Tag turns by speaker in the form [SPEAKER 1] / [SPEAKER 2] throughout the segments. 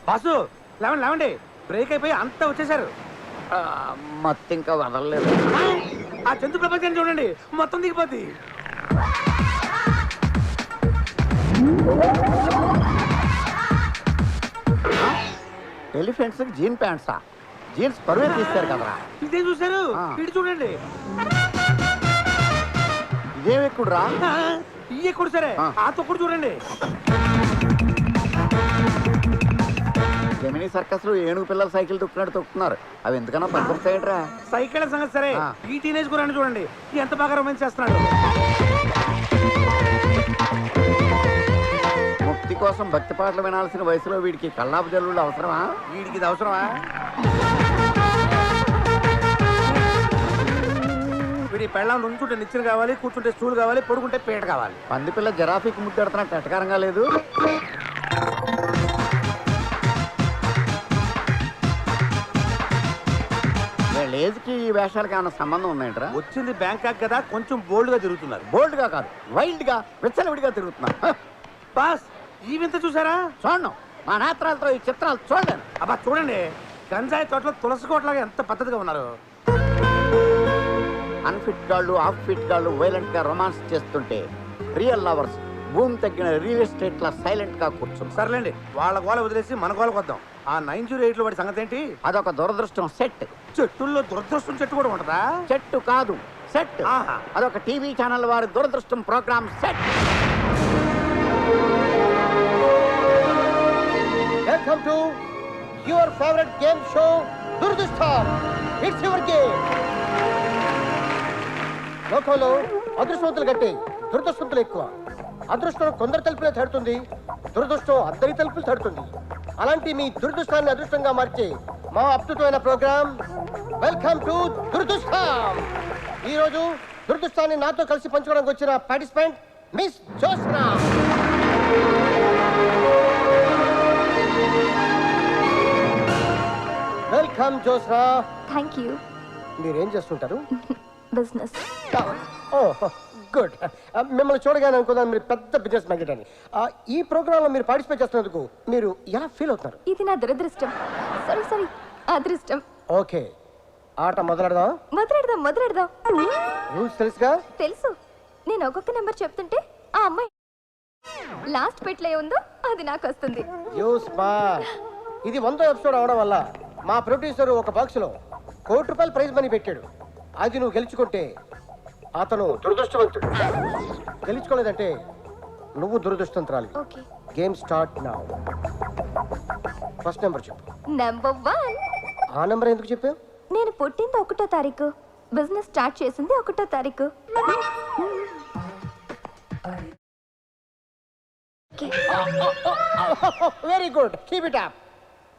[SPEAKER 1] Boss లేవండి లేవండి, break అయిపోయి అంతా వచ్చేసారు.
[SPEAKER 2] మొత్తం ఇంకా వదలలేదు.
[SPEAKER 1] ఆ చంద్ర ప్రపంచాన్ని చూడండి, మొత్తం దిగిపోద్ది.
[SPEAKER 2] ఎలిఫెంట్స్ జీన్ ప్యాంట్సా? జీన్స్ పరువే తీస్తారు కదరా.
[SPEAKER 1] ఇదే చూసారు, ఇటు చూడండి.
[SPEAKER 2] ఇదేమి ఎక్కుడురా?
[SPEAKER 1] ఈ ఎక్కుడు సరే, ఆ తొక్కుడు చూడండి.
[SPEAKER 2] జమినీ సర్కస్ లో ఏనుగు పిల్లలు సైకిల్ తొక్కున్నాడు తొక్కుతున్నారు. అవి ఎందుకన్నా పనికొస్తాయట్రా?
[SPEAKER 1] సైకిల్ సంగతి సరే, ఈ టీనేజ్ గురాన్ని చూడండి ఎంత బాగా రొమాన్స్ చేస్తున్నాడు.
[SPEAKER 2] ముక్తి కోసం భక్తి పాటలు వినాల్సిన వయసులో వీడికి కల్లాపు జల్లుళ్ళు అవసరమా?
[SPEAKER 1] వీడికి ఇది అవసరమా? వీడి పెళ్ళం నుంచుంటే నిచ్చెన కావాలి, కూర్చుంటే స్టూల్ కావాలి, పడుకుంటే పీట కావాలి.
[SPEAKER 2] పంది పిల్ల జరాఫీకి ముద్దెడుతున్నట్టు ఎటకారంగా లేదు. లేజ్కి ఈ వేషాలకి ఏమైనా సంబంధం ఉన్నాయంటరా?
[SPEAKER 1] వచ్చింది బ్యాంకాక్ కదా, కొంచెం బోల్డ్ గా తిరుగుతున్నారు.
[SPEAKER 2] బోల్డ్ గా కాదు, వైల్డ్ గా విచ్చలవిడిగా తిరుగుతున్నారు.
[SPEAKER 1] బాస్ ఈ వింత చూసారా?
[SPEAKER 2] చూడను, మా నేత్రాలతో ఈ చిత్రాలు చూడలేను.
[SPEAKER 1] అబ్బా చూడండి, గంజాయి తోటలో తులసి కోటలాగా ఎంత పద్ధతిగా ఉన్నారు.
[SPEAKER 2] అన్ఫిట్ గాళ్ళు, ఆఫ్ ఫిట్ గాళ్ళు వైలెంట్ గా రొమాన్స్ చేస్తుంటే రియల్ లవర్స్ భూమి తగ్గిన రియల్ ఎస్టేట్ లా సైలెంట్ గా కూర్చున్నారు.
[SPEAKER 1] సర్లేండి, వాళ్ళ గోల వదిలేసి మన గోలకు వద్దాం. ఆ 908 లో వాడి సంగతి ఏంటి?
[SPEAKER 2] అదొక దురదృష్టం సెట్.
[SPEAKER 1] చెట్టుల్లో దురదృష్టం చెట్టు కూడా ఉంటదా?
[SPEAKER 2] చెట్టు కాదు, సెట్. అదొక టీవీ ఛానల్ వారి దురదృష్టం programme set.
[SPEAKER 3] Welcome to your favourite game show దురదృష్టం. It's your game. లోకంలో అదృష్టవంతులు కంటే దురదృష్టవంతులు ఎక్కువ. అదృష్టం కొందరు తలుపులే తడుతుంది, దురదృష్టం అందరి తలుపులు తడుతుంది. అలాంటి మీ దురదృష్టాన్ని అదృష్టంగా మార్చే మా అద్భుతమైన ప్రోగ్రామ్ వెల్కమ్ టు దురదృష్టం. ఈ రోజు దురదృష్టాన్ని నాతో కలిసి పంచుకోవడానికి వచ్చిన participant miss Josna. Welcome Josna.
[SPEAKER 4] Thank you.
[SPEAKER 3] మీరేం చేస్తుంటారు?
[SPEAKER 4] బిజినెస్.
[SPEAKER 3] గుడ్. మిమ్మల్ని చూడగానే అనుకున్నాను మీరు పెద్ద బిజినెస్ మ్యాగ్నెట్ అని. ఈ ప్రోగ్రామ్ లో మీరు పార్టిసిపేట్ చేస్తున్నందుకు మీరు ఎలా ఫీల్ అవుతున్నారు?
[SPEAKER 4] ఇది నా దురదృష్టం. సారీ అదృష్టం.
[SPEAKER 3] ఓకే, ఆట మొదలెడదాం.
[SPEAKER 4] మొదలెడదాం.
[SPEAKER 3] రూల్స్ తెలుసుగా?
[SPEAKER 4] తెలుసు. నేను ఒక్కొక్క నెంబర్ చెప్తుంటే ఆ అమ్మాయి లాస్ట్ పెట్లో ఉందో అది నాకు వస్తుంది.
[SPEAKER 3] You smart. ఇది 100వ ఎపిసోడ్ అవడం వల్ల మా ప్రొడ్యూసర్ ఒక బాక్స్ లో ₹1 కోటి ప్రైజ్ మనీ పెట్టాడు. అది నువ్వు గెలుచుకుంటే అతను దురదృష్టవంతుడు, గెలుచుకోలేదంటే నువ్వు దురదృష్టవంతురాలి.
[SPEAKER 4] Okay,
[SPEAKER 3] game start now. First number చెప్పు.
[SPEAKER 4] నెంబర్ 1.
[SPEAKER 3] ఆ నెంబర్ ఎందుకు చెప్పావు?
[SPEAKER 4] నేను పుట్టింది 1వ తారీఖు, బిజినెస్ స్టార్ట్ చేసింది 1వ తారీఖు.
[SPEAKER 3] Very good, keep it up.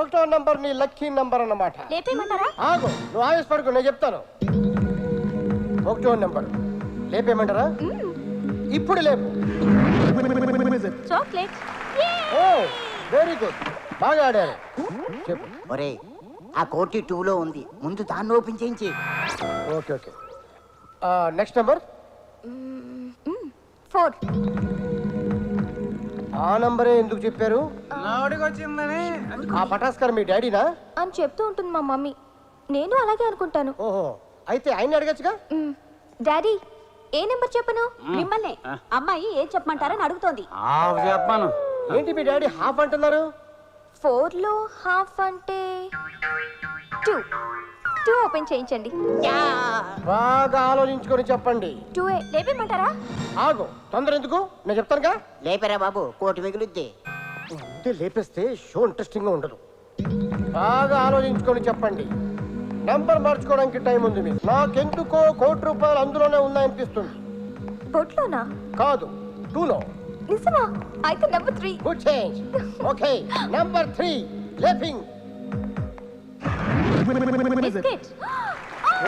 [SPEAKER 3] 1వ నంబర్ నీ లక్కీ నంబర్ అన్నమాట.
[SPEAKER 4] లేపేయమంటారా?
[SPEAKER 3] ఆగు, నువ్వు ఆవేశపడకు, నేను చెప్తాను. 1వ నంబర్ లేపేయమంటారా? ఇప్పుడు లేపు.
[SPEAKER 4] చాక్లెట్.
[SPEAKER 3] ఓ వెరీ గుడ్, బాగా ఆడారు. చెప్పు.
[SPEAKER 2] ఒరే, ఆ కోటి 2లో ఉంది, ముందు దాన్ని ఓపెన్ చేయించి.
[SPEAKER 3] Okay okay. Next number.
[SPEAKER 4] 4.
[SPEAKER 3] ఆ నంబరే ఎందుకు చెప్పారు?
[SPEAKER 1] వచ్చిందని.
[SPEAKER 3] ఆ పటాస్కర్ మీ డాడీనా
[SPEAKER 4] అని చెప్తూ ఉంటుంది మా మమ్మీ. నేను అలాగే అనుకుంటాను.
[SPEAKER 3] ఓహో, అయితే ఆయన అడగచ్చుగా.
[SPEAKER 4] డాడీ, ఏ నెంబర్ చెప్పను?
[SPEAKER 5] మిమ్మల్ని అమ్మాయి ఏం చెప్పమంటారని అడుగుతోంది.
[SPEAKER 1] చెప్పాను.
[SPEAKER 3] ఏంటి మీ డాడీ హాఫ్ అంటున్నారు?
[SPEAKER 4] 4లో హాఫ్ అంటే 2. 2 ఓపెన్ చేయించండి.
[SPEAKER 3] బాగా ఆలోచించుకొని చెప్పండి.
[SPEAKER 4] 2 లేపేయమంటారా?
[SPEAKER 3] ఆగు, తొందర ఎందుకు, నేను చెప్తానుగా.
[SPEAKER 2] లేపరా బాబు, కోటి మిగులుద్ది.
[SPEAKER 3] ఉంటే లేపేస్తే షో ఇంట్రెస్టింగ్ గా ఉండదు. బాగా ఆలోచించుకొని చెప్పండి. నెంబర్ మార్చుకోవడానికి టైం ఉంది మీకు. నాకెందుకో ₹1 కోటి అందులోనే ఉన్నాయనిపిస్తుంది.
[SPEAKER 4] బొట్లోనా?
[SPEAKER 3] కాదు, 2లో.
[SPEAKER 4] నిజమా? అయితే number 3.
[SPEAKER 3] Good change. Okay, number 3 లేపింగ్.
[SPEAKER 4] బిస్కెట్.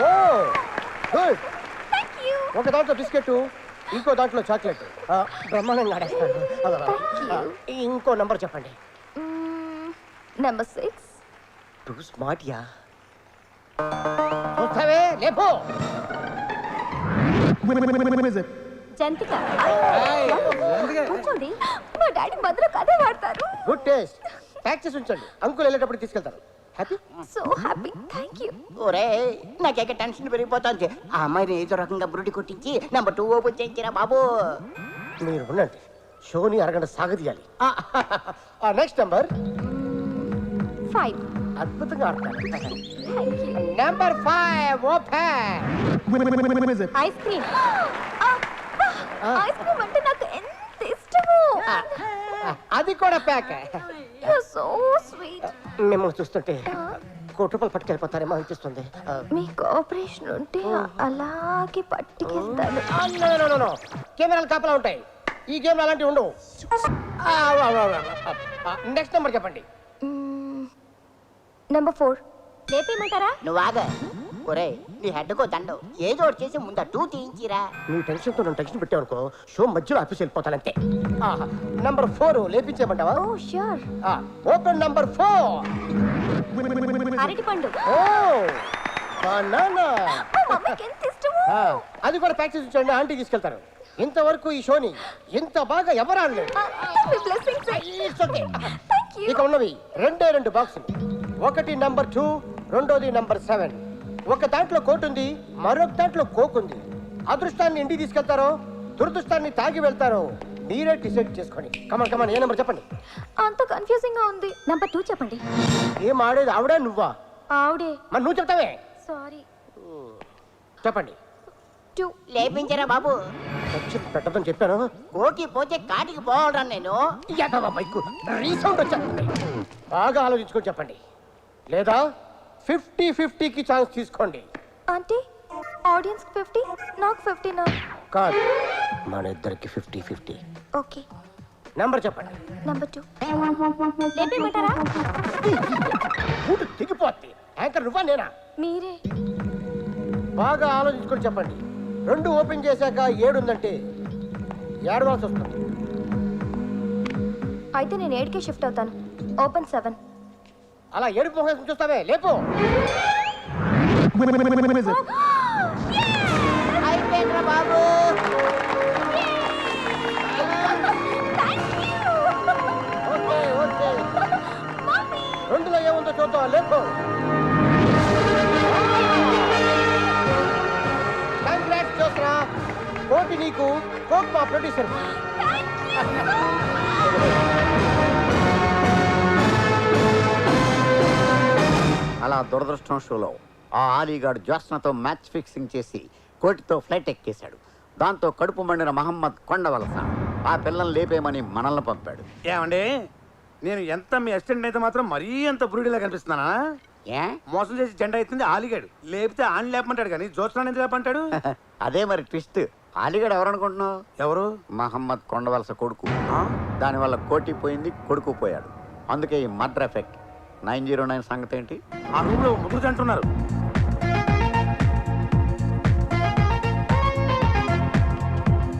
[SPEAKER 3] Oh good.
[SPEAKER 4] థాంక్యూ.
[SPEAKER 3] ఒక దాంట్లో బిస్కెట్, ఇంకో దాంట్లో చాక్లెట్. బ్రహ్మాండంగా ఆడేస్తాను. ఇంకో నెంబర్ చెప్పండి.
[SPEAKER 4] నెంబర్ 6.
[SPEAKER 3] టూ స్మార్ట్ యా. చూస్తావే, లేపో.
[SPEAKER 4] జంతిక. కూర్చోండి, మా డాడీ మధ్యలో కథ వాడతారు.
[SPEAKER 3] Good taste. ప్యాక్ చేసి ఉంచండి, అంకుల్ వెళ్ళేటప్పుడు తీసుకెళ్తారు. Happy?
[SPEAKER 4] So happy, thank you.
[SPEAKER 2] ఒరే నాకేక టెన్షన్ పెరిగిపోతుంది. ఆ అమ్మాయిని ఏదో రకంగా బురుడి కొట్టించి నెంబర్ 2 ఓపెన్ చేయించిరా బాబు.
[SPEAKER 3] మీరు ఉండండి, షోని అరగంట సాగదీయాలి. Next number
[SPEAKER 4] 5.
[SPEAKER 3] అద్భుతంగా ఆడతారు.
[SPEAKER 4] Thank you.
[SPEAKER 3] Number 5 open.
[SPEAKER 5] Ice cream.
[SPEAKER 4] Ice cream అంటే నాకు ఎంత ఇష్టమో.
[SPEAKER 3] అది కూడా ప్యాక్.
[SPEAKER 4] You're so sweet.
[SPEAKER 3] మిమ్మల్ని చూస్తుంటే కోటి రూపాయలు పట్టుకెళ్ళిపోతారేమో అనిపిస్తుంది.
[SPEAKER 4] మీ కోఆపరేషన్ ఉంటే అలాగే పట్టుకెళ్తాను.
[SPEAKER 3] కెమెరాలు కాపలా ఉంటాయి, ఈ గేమ్ అలాంటివి ఉండవు. నెక్స్ట్ నెంబర్ చెప్పండి.
[SPEAKER 4] నెంబర్ 4.
[SPEAKER 5] లేపేయమంటారా?
[SPEAKER 2] నువ్వు ఆగ. ఒరే నీ హెడ్కో దండం ఏదో ఒకటి చేసి ముందు 2 తీయించిరా.
[SPEAKER 3] నీ టెన్షన్తో నన్ను టెన్షన్ పెట్టావనుకో, షో మధ్యలో ఆఫీస్ వెళ్ళిపోతానంతే. నంబర్ 4 లేపించేయమంటావా?
[SPEAKER 4] ఓ ష్యూర్.
[SPEAKER 3] Open number 4.
[SPEAKER 5] అరటిపండు.
[SPEAKER 3] ఓ బనానా.
[SPEAKER 4] మా మమ్మీకి ఎంత ఇష్టమో.
[SPEAKER 3] అది కూడా ప్యాక్ చేసి ఉంచండి, ఆంటీ తీసుకెళ్తారు. ఇంతవరకు ఈ షోని ఇంత బాగా ఎవరు ఆడలేదు.
[SPEAKER 4] మీ blessings.
[SPEAKER 3] It's okay.
[SPEAKER 4] Thank you.
[SPEAKER 3] ఇక ఉన్నవి 2 బాక్సులు. ఒకటి నంబర్ 2, రెండోది నంబర్ 7. ఒక దాంట్లో కోట్ ఉంది, మరొక దాంట్లో కోక్ ఉంది. అదృష్టాన్ని ఇంటికి తీసుకెళ్తారో దురదృష్టాన్ని తాగి వెళ్తారో మీరే డిసైడ్ చేసుకోండి. కమాన్ కమాన్, ఏ నెంబర్ చెప్పండి.
[SPEAKER 4] అంత కన్ఫ్యూజింగ్ గా ఉంది.
[SPEAKER 5] నంబర్ 2 చెప్పండి.
[SPEAKER 3] ఏం ఆడేది ఆవిడా నువ్వా?
[SPEAKER 4] ఆవిడే.
[SPEAKER 3] మరి నువ్వు చెప్తావే.
[SPEAKER 4] సారీ.
[SPEAKER 3] చెప్పండి.
[SPEAKER 4] 2.
[SPEAKER 2] లేపించరా బాబు.
[SPEAKER 3] టెన్షన్ పెట్టదని చెప్పాను.
[SPEAKER 2] కోకి పోతే కాటికి పోవాలరా నేను.
[SPEAKER 3] బైక్ రీసౌండ్ వచ్చా. బాగా ఆలోచించుకొని చెప్పండి, లేదా 50-50కి ఛాన్స్ తీసుకోండి.
[SPEAKER 4] అంటే ఆడియన్స్ 50, నాకు 50 నా?
[SPEAKER 3] కాదు, మన ఇద్దరికి 50-50.
[SPEAKER 4] ఓకే.
[SPEAKER 3] నెంబర్ చెప్పండి.
[SPEAKER 4] నెంబర్ 2.
[SPEAKER 5] లేపేయమంటారా?
[SPEAKER 3] ఊటు తెగిపోద్ది. యాంకర్ నువ్వా నేనా?
[SPEAKER 4] మీరే.
[SPEAKER 3] బాగా ఆలోచించుకొని చెప్పండి. 2 ఓపెన్ చేశాక 7 ఉందంటే ఏడవాల్సి వస్తుంది.
[SPEAKER 4] అయితే నేను 8కే షిఫ్ట్ అవుతాను. ఓపెన్ 7.
[SPEAKER 3] అలా ఏడుపు మొహం చూస్తావే, లేపు.
[SPEAKER 2] అయిపోయిందిరా బాబు.
[SPEAKER 3] ఓకే ఓకే, 2లో ఏముందో చూద్దాం, లేపు. కంగ్రాట్స్ చూసరా, కోటి నీకు, కోక్ మా ప్రొడ్యూసర్.
[SPEAKER 2] అలా దురదృష్టం షోలో ఆ ఆలీగాడు జ్యోత్స్నతో మ్యాచ్ ఫిక్సింగ్ చేసి కోటితో ఫ్లైట్ ఎక్కేశాడు. దాంతో కడుపు మండిన మహమ్మద్ కొండవలస ఆ పిల్లల్ని లేపేయమని మనల్ని పంపాడు.
[SPEAKER 1] ఏమండి, నేను ఎంత మీ అసిస్టెంట్ అయితే మాత్రం మరీ అంత బ్రూడీలా కనిపిస్తున్నానా?
[SPEAKER 2] ఏ
[SPEAKER 1] మోసం చేసి జెండా ఎత్తింది ఆలిగాడు, లేపితే ఆని లేపమంటాడు కానీ జోత్స్నాన్ని ఎందుకు లేపంటాడు?
[SPEAKER 2] అదే మరి ట్విస్ట్. ఆలీగాడు ఎవరనుకుంటున్నావు?
[SPEAKER 1] ఎవరు?
[SPEAKER 2] మహమ్మద్ కొండవలస కొడుకు.
[SPEAKER 1] ఆ?
[SPEAKER 2] దానివల్ల కోటి పోయింది, కొడుకు పోయాడు. అందుకే ఈ మర్డర్ ఎఫెక్ట్. 909 సంగతి ఏంటి?
[SPEAKER 1] ఆ రూమ్ లో ముగ్గురు అంటున్నారు.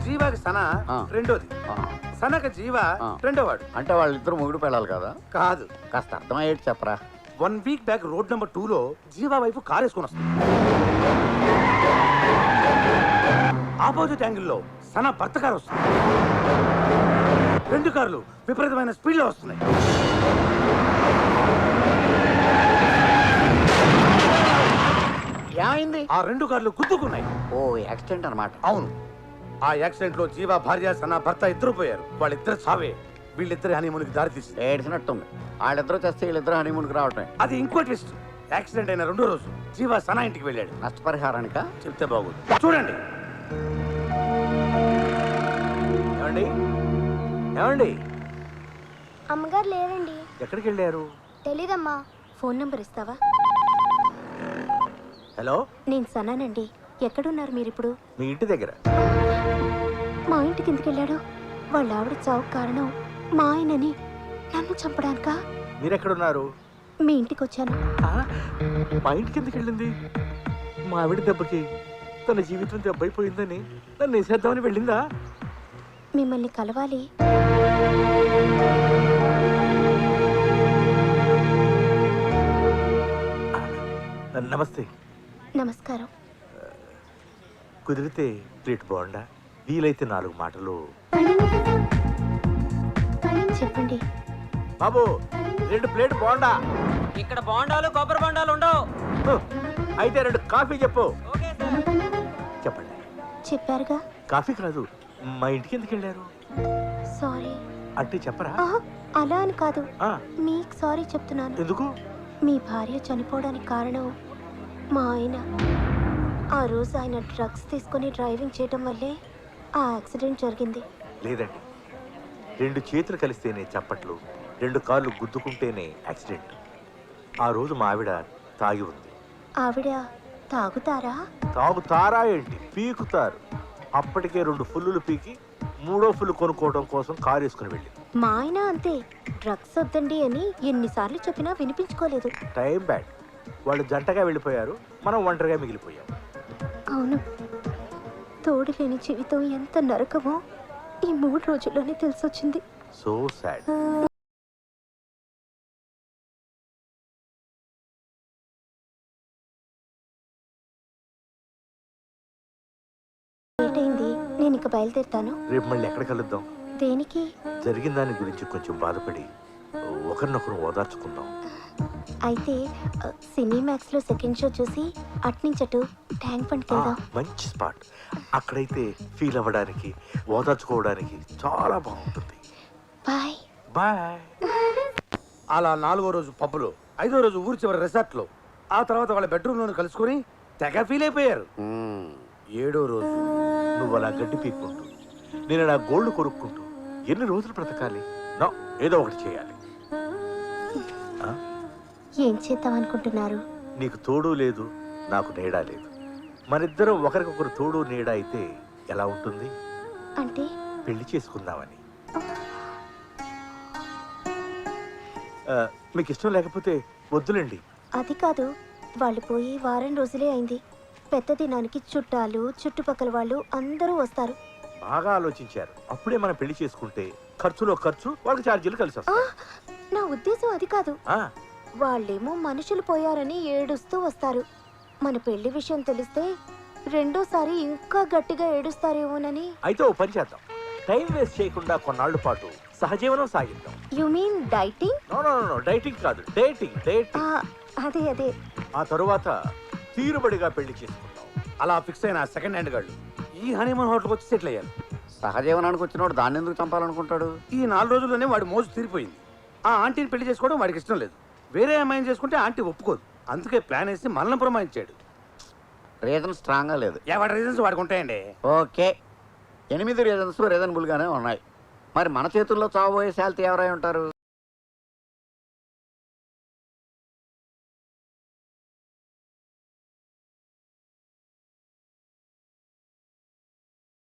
[SPEAKER 1] జీవాకి సన రెండోది, సనక జీవ రెండోవాడు.
[SPEAKER 2] అంటే వాళ్ళిద్దరు మొగుడు పెళ్ళాలి కదా?
[SPEAKER 1] కాదు,
[SPEAKER 2] కాస్త అర్థమయ్యేది చెప్పరా.
[SPEAKER 1] 1 వీక్ బ్యాక్ రోడ్ నెంబర్ 2లో జీవా వైపు కారు వేసుకొని వస్తుంది. ఆపోజిట్ యాంగిల్లో సన భర్త కారు వస్తుంది. 2 కార్లు విపరీతమైన స్పీడ్ లో వస్తున్నాయి.
[SPEAKER 2] ఏమైంది?
[SPEAKER 1] ఆ 2 కార్లు గుద్దుకున్నాయి.
[SPEAKER 2] ఓ యాక్సిడెంట్ అన్నమాట.
[SPEAKER 1] అవును, ఆ యాక్సిడెంట్ లో జీవా భార్య సన భర్త ఇద్దరు పోయారు. వాళ్ళిద్దరు చావే వీళ్ళిద్దరి హనీమూన్కి దారి తీసింది.
[SPEAKER 2] ఏడ్చినట్టుంది. వాళ్ళిద్దరూ చేస్తే వీళ్ళిద్దరు హనీమూన్కి రావటం.
[SPEAKER 1] అది ఇంకో ట్విస్ట్. యాక్సిడెంట్ అయిన 2వ రోజు జీవా సన ఇంటికి వెళ్ళాడు.
[SPEAKER 2] నష్టపరిహారానిక
[SPEAKER 1] చెప్తే బాగుంది, చూడండి.
[SPEAKER 6] ఏమండి ఏమండి
[SPEAKER 4] అమ్మగారు లేరండి.
[SPEAKER 6] ఎక్కడికి వెళ్ళారు?
[SPEAKER 4] తెలీదమ్మా. ఫోన్ నంబర్ ఇస్తావా?
[SPEAKER 6] హలో,
[SPEAKER 4] నేను సనానండి. ఎక్కడున్నారు మీరిప్పుడు?
[SPEAKER 6] మీ ఇంటి దగ్గర.
[SPEAKER 4] మా ఇంటికి ఎందుకు వెళ్ళాడు? వాళ్ళ ఆవిడ చావుకు కారణం మా ఆయనని నన్ను చంపడానికా?
[SPEAKER 6] మీరెక్కడున్నారు?
[SPEAKER 4] మీ ఇంటికి వచ్చాను.
[SPEAKER 6] మా ఇంటికి ఎందుకు వెళ్ళింది? మా ఆవిడ దెబ్బకి తన జీవితం దెబ్బైపోయిందని నన్ను వేసేద్దామని వెళ్ళిందా?
[SPEAKER 4] మిమ్మల్ని కలవాలి.
[SPEAKER 6] నమస్తే.
[SPEAKER 4] నమస్కారం.
[SPEAKER 6] కుదిరితే ప్లేట్ బాగుండా, వీలైతే 4 మాటలు.
[SPEAKER 4] చెప్పండి.
[SPEAKER 6] బాబు 2 ప్లేట్ బోండా.
[SPEAKER 7] ఇక్కడ బోండాలు కొబ్బరి బోండాలు ఉండవు.
[SPEAKER 6] అయితే 2 కాఫీ చెప్పు.
[SPEAKER 7] Okay sir.
[SPEAKER 6] చెప్పండి.
[SPEAKER 5] చెప్పారుగా.
[SPEAKER 6] కాఫీ కాదు, మా ఇంటికి ఎందుకు వెళ్ళారు
[SPEAKER 5] సారీ.
[SPEAKER 6] అంటే చెప్పరా?
[SPEAKER 5] అలా అని కాదు,
[SPEAKER 6] ఆ,
[SPEAKER 5] మీకు సారీ చెప్తున్నాను.
[SPEAKER 6] ఎందుకు?
[SPEAKER 5] మీ భార్య చనిపోవడానికి కారణం మా ఆయన. ఆ రోజు ఆయన డ్రగ్స్ తీసుకొని డ్రైవింగ్ చేయటం వల్లే ఆ యాక్సిడెంట్ జరిగింది.
[SPEAKER 6] లేదండి, 2 చేతులు కలిస్తేనే చప్పట్లు, 2 కాళ్ళు గుద్దుకుంటేనే యాక్సిడెంట్. ఆ రోజు మా ఆవిడ తాగి ఉంది.
[SPEAKER 5] ఆవిడ తాగుతారా?
[SPEAKER 6] తాగుతారా ఏంటి, పీకుతారు. అప్పటికే 2 ఫుల్లులు పీకి 3వ ఫుల్ కొనుక్కోవడం కోసం కారు వేసుకుని వెళ్ళింది.
[SPEAKER 5] మా ఆయన అంతే, డ్రగ్స్ వద్దండి అని ఎన్నిసార్లు చెప్పినా వినిపించుకోలేదు.
[SPEAKER 6] Time bad. వాళ్ళు జంటగా వెళ్ళిపోయారు, మనం ఒంటరిగా మిగిలిపోయాం.
[SPEAKER 5] అవును, తోడు లేని జీవితం ఎంత నరకమో ఈ 3 రోజుల్లోనే తెలిసొచ్చింది.
[SPEAKER 6] So sad.
[SPEAKER 5] లేటైంది, నేను ఇక బయలుదేరుతాను.
[SPEAKER 6] రేపు మళ్ళీ ఎక్కడ కలుద్దాం?
[SPEAKER 5] దేనికి?
[SPEAKER 6] జరిగిన దాని గురించి కొంచెం బాధపడి ఒకరినొకరు ఓదార్చుకుందాం.
[SPEAKER 5] అయితే సినీమాక్స్ లో సెకండ్ షో చూసి అట్నుంచటు ట్యాంక్ బండ్కి వెళ్దాం.
[SPEAKER 6] మంచి స్పాట్. అక్కడైతే ఫీల్ అవ్వడానికి, ఓదార్చుకోవడానికి చాలా బాగుంటుంది.
[SPEAKER 5] Bye
[SPEAKER 6] bye.
[SPEAKER 1] అలా 4వ రోజు పబ్బులో, 5వ రోజు ఊరి చివరి రిసార్ట్లో, ఆ తర్వాత వాళ్ళ బెడ్రూమ్లో కలుసుకొని తెగ ఫీల్ అయిపోయారు. 7వ రోజు
[SPEAKER 6] నువ్వు అలా గడ్డి పీక్కుంటూ, నేను నా గోల్డ్ కొరుక్కుంటూ ఎన్ని రోజులు బ్రతకాలి? నో, ఏదో ఒకటి చేయాలి.
[SPEAKER 5] ఏం చేద్దాం అనుకుంటున్నారు?
[SPEAKER 6] నీకు తోడు లేదు, నాకు నీడా లేదు. మనిద్దరం ఒకరికొకరు తోడు నీడ అయితే ఎలా ఉంటుంది?
[SPEAKER 5] అంటే
[SPEAKER 6] పెళ్లి చేసుకుందామని. మీకు ఇష్టం లేకపోతే వద్దులేండి.
[SPEAKER 5] అది కాదు, వాళ్ళు పోయి వారం రోజులే అయింది. పెద్ద దినానికి చుట్టాలు, చుట్టుపక్కల వాళ్ళు అందరూ వస్తారు.
[SPEAKER 6] బాగా ఆలోచించారు. అప్పుడే మనం పెళ్లి చేసుకుంటే ఖర్చులో ఖర్చు, వాళ్ళకి ఛార్జీలు కలిసి వస్తాయి.
[SPEAKER 5] నా ఉద్దేశం అది కాదు.
[SPEAKER 6] ఆ,
[SPEAKER 5] వాళ్ళేమో మనుషులు పోయారని ఏడుస్తూ వస్తారు. మన పెళ్లి విషయం తెలిస్తే రెండోసారి ఇంకా గట్టిగా ఏడుస్తారేమోనని.
[SPEAKER 6] అయితే ఓ పని చేద్దాం. టైం వేస్ట్ చేయకుండా కొన్నాళ్ళ పాటు సహజీవనం సాగిద్దాం.
[SPEAKER 5] You mean dieting?
[SPEAKER 6] No no no, dieting కాదు, డేటింగ్.
[SPEAKER 5] అదే అదే.
[SPEAKER 6] ఆ తరువాత తీరుబడిగా పెళ్లి చేసుకుందాం.
[SPEAKER 1] అలా ఫిక్స్ అయిన సెకండ్ హ్యాండ్ గాళ్ళు ఈ హనీమూన్ హోటల్కి వచ్చి సెటిల్ అయ్యారు.
[SPEAKER 2] సహజీవనానికి వచ్చినోడు దాన్ని ఎందుకు చంపాలనుకుంటాడు?
[SPEAKER 1] ఈ 4 రోజుల్లోనే వాడి మోజు తీరిపోయింది. ఆ ఆంటీని పెళ్లి చేసుకోవడం వాడికి ఇష్టం లేదు. వేరే అమ్మాయిని చేసుకుంటే ఆంటీ ఒప్పుకోదు. అందుకే ప్లాన్ వేసి మనల్ని పురమాయించాడు.
[SPEAKER 2] రీజన్ స్ట్రాంగ్గా లేదు.
[SPEAKER 1] వాడి రీజన్స్ వాడికి ఉంటాయండి.
[SPEAKER 2] ఓకే, 8 రీజన్స్ రీజనబుల్గానే ఉన్నాయి. మరి మన చేతుల్లో చావబోయే శాలిటీ ఎవరై ఉంటారు?